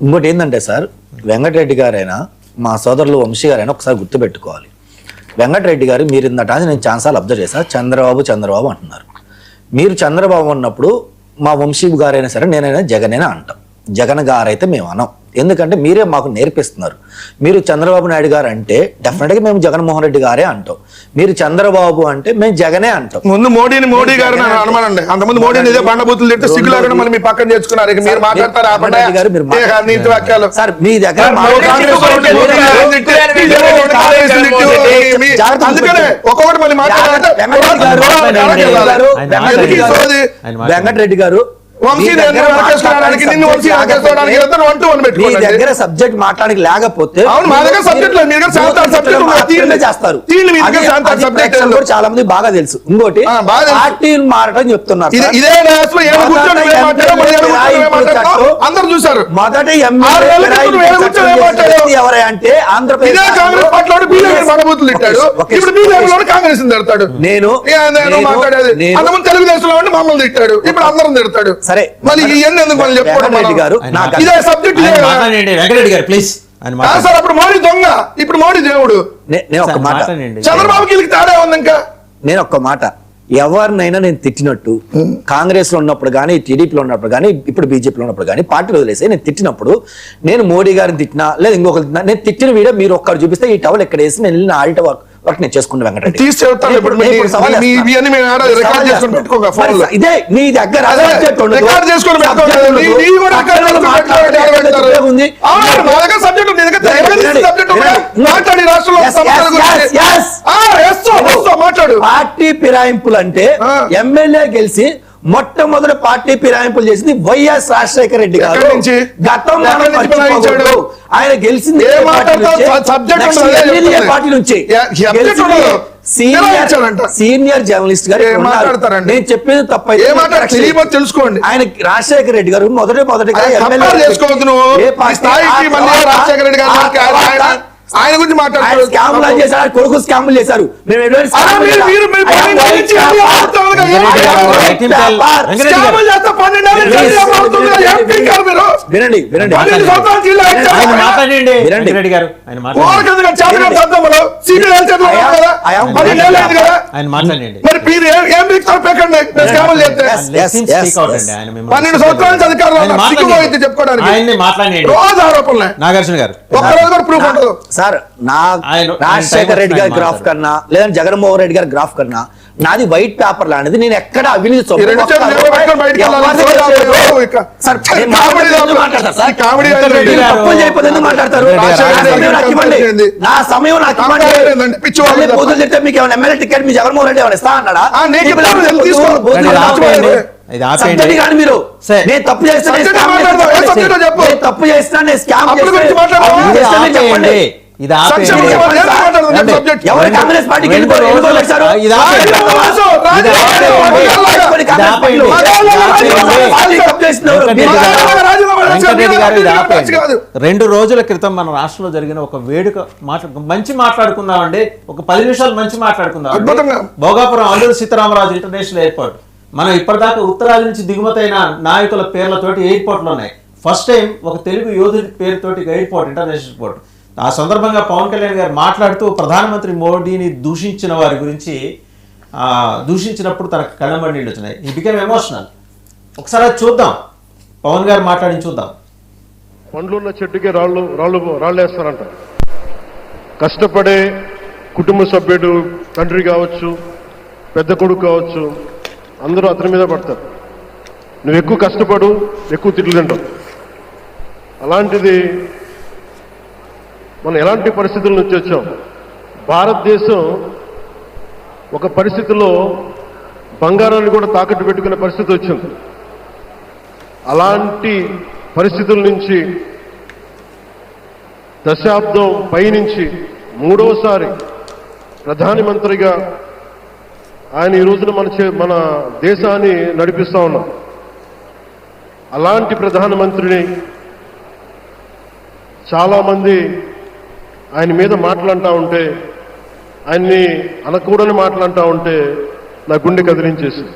ఇంకోటి ఏంటంటే సార్, వెంకటరెడ్డి గారైనా మా సోదరులు వంశీ గారైనా ఒకసారి గుర్తుపెట్టుకోవాలి. వెంకటరెడ్డి గారు మీరు ఇందట నేను ఛాన్సాలు అబ్జర్వ్ చేశాను, చంద్రబాబు అంటున్నారు. మీరు చంద్రబాబు అన్నప్పుడు మా వంశీ గారైనా సరే నేనైనా జగనైనా అంటాం. జగన్ గారు అయితే మేము అనం, ఎందుకంటే మీరే మాకు నేర్పిస్తున్నారు. మీరు చంద్రబాబు నాయుడు గారు అంటే డెఫినెట్గా మేము జగన్మోహన్ రెడ్డి గారే అంటాం. మీరు చంద్రబాబు అంటే మేము జగనే అంటాం. ముందు మోడీ గారు అనుమానండి, అంతకుముందు మోడీని ఇదే బండబూతులు తింటే సిగ్గులాగా మళ్ళీ మీ పక్కన తెచ్చుకున్నారు. ఇక మీరు మాట్లాడతారు నీతి వాక్యాలు సార్. మీ దగ్గర అందుకనే ఒక్కొక్కటి మళ్ళీ మాట్లాడారు. వెంకటరెడ్డి గారు మీ దగ్గర సబ్జెక్ట్ మాట్లాడడానికి లేకపోతే చేస్తారు. చాలా మంది బాగా తెలుసు. ఇంకోటి పార్టీలు మారటం చెప్తున్నారు. అందరూ చూసారు. మొదటి ఎవరై అంటే ఆంధ్రప్రదేశ్ కాంగ్రెస్ తిడతాడు. నేను తెలుగుదేశంలో ఉండి మమ్మల్ని తిట్టాడు, ఇప్పుడు అందరం తిడతాడు. సరే మళ్ళీ ఇవన్నీ ఎందుకు మనం చెప్పుకోవడం గారు ఇదే సబ్జెక్ట్. వెంకటరెడ్డి గారు ప్లీజ్. సార్ అప్పుడు మోడీ దొంగ, ఇప్పుడు మోడీ దేవుడు. నేను ఒక మాట, చంద్రబాబుకి తేడా ఉంది. ఇంకా నేను ఒక్క మాట, ఎవరినైనా నేను తిట్టినట్టు కాంగ్రెస్ లో ఉన్నప్పుడు కానీ, టీడీపీలో ఉన్నప్పుడు కానీ, ఇప్పుడు బీజేపీలో ఉన్నప్పుడు కానీ, పార్టీలో వదిలేసి నేను తిట్టినప్పుడు, నేను మోడీ గారిని తిట్టినా లేదా ఇంకొకరు తిట్టినా, నేను తిట్టిన వీడియో మీరు ఒక్కరు చూపిస్తే ఈ టవల్ ఎక్కడ వేసి నేను వెళ్ళిన ఆడిట వర్క్ నేను చేసుకున్నా. వెంకటరెడ్డి ఇదే మీ దగ్గర పార్టీ ఫిరాయింపులు అంటే ఎమ్మెల్యే గెలిచి మొట్టమొదటి పార్టీ ఫిరాయింపులు చేసింది వైఎస్ రాజశేఖర రెడ్డి గారు. గతంలో ఆయన గెలిచింది పార్టీ నుంచి. సీనియర్ జర్నలిస్ట్ గారు నేను చెప్పేది తప్ప తెలుసుకోండి. ఆయన రాజశేఖర రెడ్డి గారు మొదటిగా ఆయన గురించి మాట్లాడారు. స్కాములు చేశారు, కొడుకు స్కాములు చేశారు. వినండి వినండి నాగార్జున గారు సార్, నా రాజశేఖర రెడ్డి గారి గ్రాఫ్ కన్నా లేదా జగన్మోహన్ రెడ్డి గారి గ్రాఫ్ కన్నా నాది వైట్ పేపర్ లాంటిది. నేను ఎక్కడ అవినీతి తప్పులు చేయకపోతే మాట్లాడతారు. నా సమయం నాకు చెప్తే మీకు ఏమైనా ఎమ్మెల్యే టికెట్ మీ జగన్మోహన్ రెడ్డి ఏమైనా ఇస్తా అన్నాడా? మీరు నేను తప్పు చేస్తాను చెప్పండి. ఎవరు కాంగ్రెస్ పార్టీకి రెండు రోజుల క్రితం మన రాష్ట్రంలో జరిగిన ఒక వేడుక మంచి మాట్లాడుకుందామండి. ఒక 10 నిమిషాలు మంచి మాట్లాడుకుందాం. Bhogapuram Alluri Sitaramaraju international airport. మనం ఇప్పటిదాకా ఉత్తరాది నుంచి దిగుమతైన నాయకుల పేర్లతోటి ఎయిర్పోర్ట్లు ఉన్నాయి. ఫస్ట్ టైం ఒక తెలుగు యోధుడి పేరుతోటి ఎయిర్పోర్ట్, ఇంటర్నేషనల్ ఎయిర్పోర్ట్. ఆ సందర్భంగా పవన్ కళ్యాణ్ గారు మాట్లాడుతూ ప్రధానమంత్రి మోడీని దూషించిన వారి గురించి దూషించినప్పుడు తనకు కళ్ళంబడి నీళ్ళు వచ్చినాయి. He became emotional. ఒకసారి చూద్దాం, పవన్ గారు మాట్లాడి చూద్దాం. పండ్లున్న చెట్టుకే రాళ్ళేస్తారంట. కష్టపడే కుటుంబ సభ్యుడు, తండ్రి కావచ్చు, పెద్ద కొడుకు కావచ్చు, అందరూ అతని మీద పడతారు. నువ్వు ఎక్కువ కష్టపడు, ఎక్కువ తిట్లు తింటావు. అలాంటిది మనం ఎలాంటి పరిస్థితుల నుంచి వచ్చాం? భారతదేశం ఒక పరిస్థితిలో బంగారాన్ని కూడా తాకట్టు పెట్టుకునే పరిస్థితి వచ్చింది. అలాంటి పరిస్థితుల నుంచి దశాబ్దం పైనుంచి 3వసారి ప్రధానమంత్రిగా ఆయన ఈ రోజున మన దేశాన్ని నడిపిస్తా ఉన్నాం. అలాంటి ప్రధానమంత్రిని చాలామంది ఆయన మీద మాట్లాడుతూ ఉంటే, ఆయన్ని అనకూడని మాట్లాడుతూ ఉంటే నా గుండె కదిలించేసింది.